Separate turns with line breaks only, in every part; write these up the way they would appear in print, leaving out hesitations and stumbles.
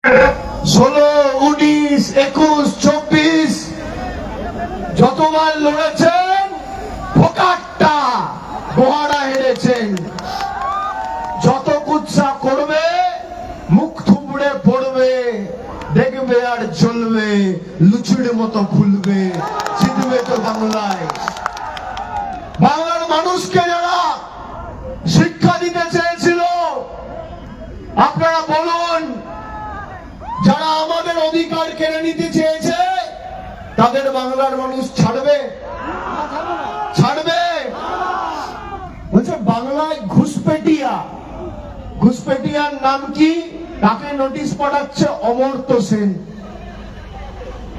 16, 19, 21, 24 যতবার লড়েছেন ফোকাট্টা গোহারা হেরেছেন। যত কুৎসা করবে মুখ থুবড়ে পড়বে, দেখবে আর জ্বলবে, লুচুড়ে মতো ফুলবে, জিতবে তো বাংলায়। বাংলার মানুষকে যারা শিক্ষা দিতে চেয়েছিল, আপনারা বলুন, যারা আমাদের অধিকার কেড়ে নিতে চেয়েছে তাদের বাংলার মানুষ ছাড়বে? ছাড়বে? বলছে বাংলায় ঘুষপেটিয়া। ঘুষপেটিয়ার নাম কি? কাকে নোটিশ পাঠাচ্ছে? অমর্ত্য সেন।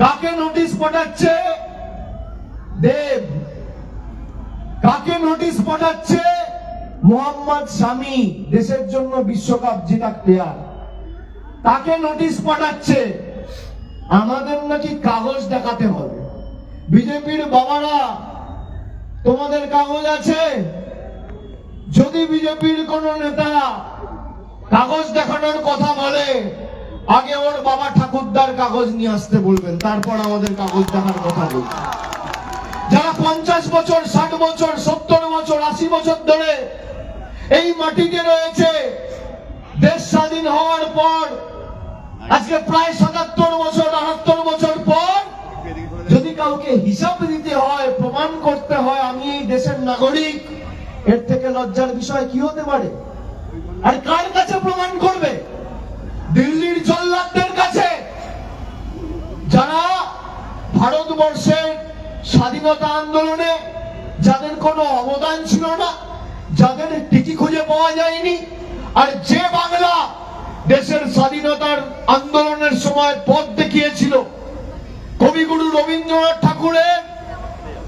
কাকে নোটিশ পাঠাচ্ছে? দেব। কাকে নোটিশ পাঠাচ্ছে? মোহাম্মদ শামি, দেশের জন্য বিশ্বকাপ জেতা প্লেয়ার। তাকে নোটিশ পাঠাচ্ছে। আমাদের নাকি কাগজ দেখাতে হবে। বিজেপির বাবারা, তোমাদের কাগজ আছে? যদি বিজেপির কোন নেতা কাগজ দেখানোর কথা বলে, আগে ওর বাবা ঠাকুরদার কাগজ নিয়ে আসতে বলবেন, তারপর আমাদের কাগজ দেখার কথা বলবেন। যারা 50 বছর, 60 বছর, 70 বছর, 80 বছর ধরে এই মাটিতে রয়েছে, দেশ স্বাধীন হওয়ার পর আজকে প্রায় 77 বছর, 78 বছর পর যদি কাউকে হিসাব দিতে হয়, প্রমাণ করতে হয় আমি এই দেশের নাগরিক, এর থেকে লজ্জার বিষয় কি হতে পারে? আর কার কাছে প্রমাণ করবে? দিল্লির জল্লাদদের কাছে, যারা ভারতবর্ষের স্বাধীনতা আন্দোলনে যাদের কোনো অবদান ছিল না, যাদের টিকি খুঁজে পাওয়া যায়নি, আর যে বাংলা দেশের স্বাধীনতার আন্দোলনের সময় পথ দেখিয়েছিল। কবিগুরু রবীন্দ্রনাথ ঠাকুরের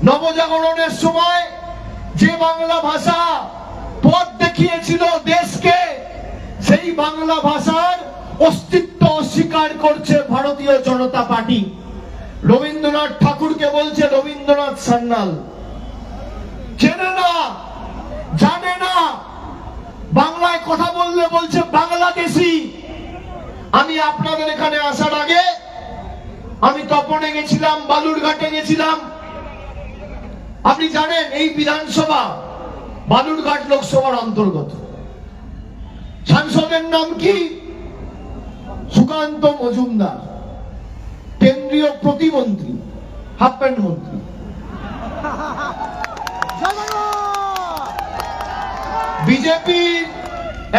নবজাগরণের সময় যে বাংলা ভাষা পথ দেখিয়েছিল দেশকে, সেই বাংলা ভাষার অস্তিত্ব অস্বীকার করছে ভারতীয় জনতা পার্টি। রবীন্দ্রনাথ ঠাকুরকে বলছে রবীন্দ্রনাথ সান্যাল। চেনে না, জানে না, বাংলায় কথা বললে বলছে বাংলাদেশি। আমি আপনাদের এখানে আসার আগে আমি তপনে গেছিলাম, বালুরঘাটে গেছিলাম। আপনি জানেন এই বিধানসভা বালুরঘাট লোকসভার অন্তর্গত। সাংসদের নাম কি? সুকান্ত মজুমদার, কেন্দ্রীয় প্রতিমন্ত্রী, হাফ প্যান্ট মন্ত্রী। বিজেপির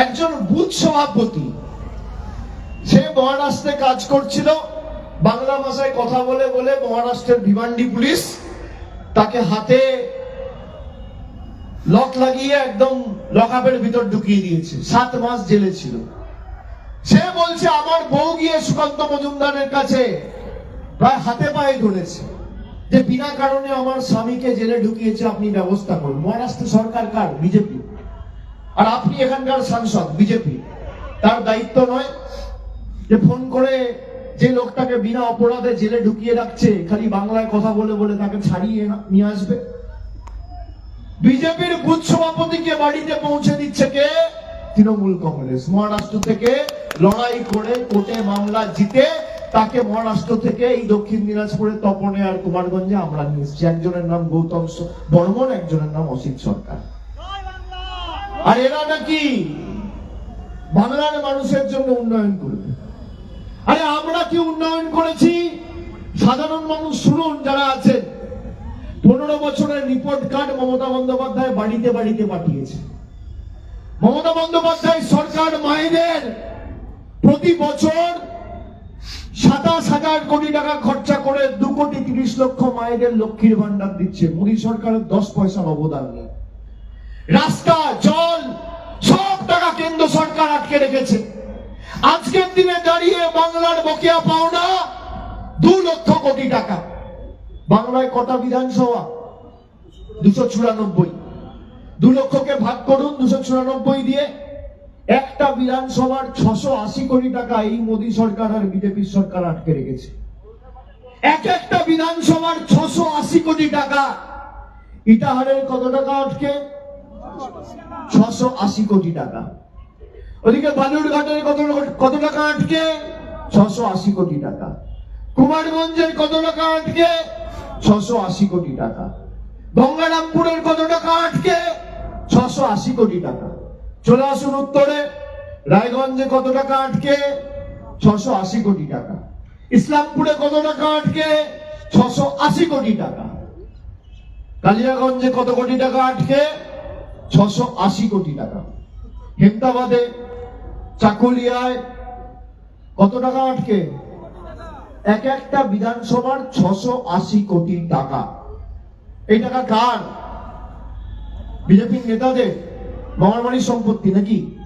একজন বুথ সভাপতি, সে মহারাষ্ট্রে কাজ করছিল। বাংলা ভাষায় কথা বলে বলে মহারাষ্ট্রের ভিভান্ডি পুলিশ তাকে হাতে লক লাগিয়ে একদম লকআপের ভিতর ঢুকিয়ে দিয়েছে। 7 মাস জেলে ছিল। সে বলছে আমার বউ গিয়ে সুকান্ত মজুমদারের কাছে প্রায় হাতে পায়ে ধরেছে যে বিনা কারণে আমার স্বামীকে জেলে ঢুকিয়েছে, আপনি ব্যবস্থা করুন। মহারাষ্ট্র সরকার কার? বিজেপি। আর আপনি এখানকার সাংসদ, বিজেপি। তার দায়িত্ব নয় যে ফোন করে যে লোকটাকে বিনা অপরাধে জেলে ঢুকিয়ে রাখছে, খালি বাংলায় কথা বলে বলে তাকে ছাড়িয়ে নিয়ে আসবে? বিজেপির বুথ সভাপতিকে বাড়িতে পৌঁছে দিচ্ছে কে? তৃণমূল কংগ্রেস। মহারাষ্ট্র থেকে লড়াই করে কোর্টে মামলা জিতে তাকে মহারাষ্ট্র থেকে এই দক্ষিণ দিনাজপুরের তপনে আর কুমারগঞ্জে আমরা নিয়ে এসেছি। একজনের নাম গৌতম বর্মন, একজনের নাম অসিত সরকার। আর এরা নাকি বাংলার মানুষের জন্য উন্নয়ন করবে। আরে আমরা কি উন্নয়ন করেছি? সাধারণ মানুষ শুনুন যারা আছেন, 15 বছরের রিপোর্ট কার্ড মমতা বন্দ্যোপাধ্যায় বাড়িতে বাড়িতে পাঠিয়েছে। মমতা বন্দ্যোপাধ্যায় সরকার মায়েদের প্রতি বছর 27,000 কোটি টাকা খরচা করে 2,30,00,000 মায়েদের লক্ষ্মীর ভান্ডার দিচ্ছে। মোদী সরকারের 10 পয়সার অবদান নেই। রাস্তা, জল, সব টাকা কেন্দ্র সরকার আটকে রেখেছে। আজকের দিনে দাঁড়িয়ে বাংলার বকেয়া পাওনা 2 লক্ষ কোটি টাকা। বাংলায় কটা বিধানসভা? 294। 2 লক্ষকে ভাগ করুন 294 দিয়ে। একটা বিধানসভার 680 কোটি টাকা এই মোদী সরকার আর বিজেপি সরকার আটকে রেখেছে। একটা বিধানসভার 680 কোটি টাকা। ইটাহারের কত টাকা আটকে? 680 কোটি টাকা। ওদিকে বালুরঘাটের কত টাকা আটকে? 680 কোটি টাকা। কুমারগঞ্জের কত টাকা আটকে? 680 কোটি টাকা। গঙ্গারামপুরের কত টাকা আটকে? 680 কোটি টাকা। চলে আসুন উত্তরে, রায়গঞ্জে কত টাকা আটকে? 680 কোটি টাকা। ইসলামপুরে কত টাকা আটকে? 680 কোটি টাকা। কালিয়াগঞ্জে কত কোটি টাকা আটকে? 680 কোটি টাকা। হেমতাবাদে, চাকুলিয়ায় কত টাকা আটকে? এক একটা বিধানসভার 680 কোটি টাকা। এই টাকা কার? বিজেপির নেতাদের মামার বাড়ির সম্পত্তি নাকি?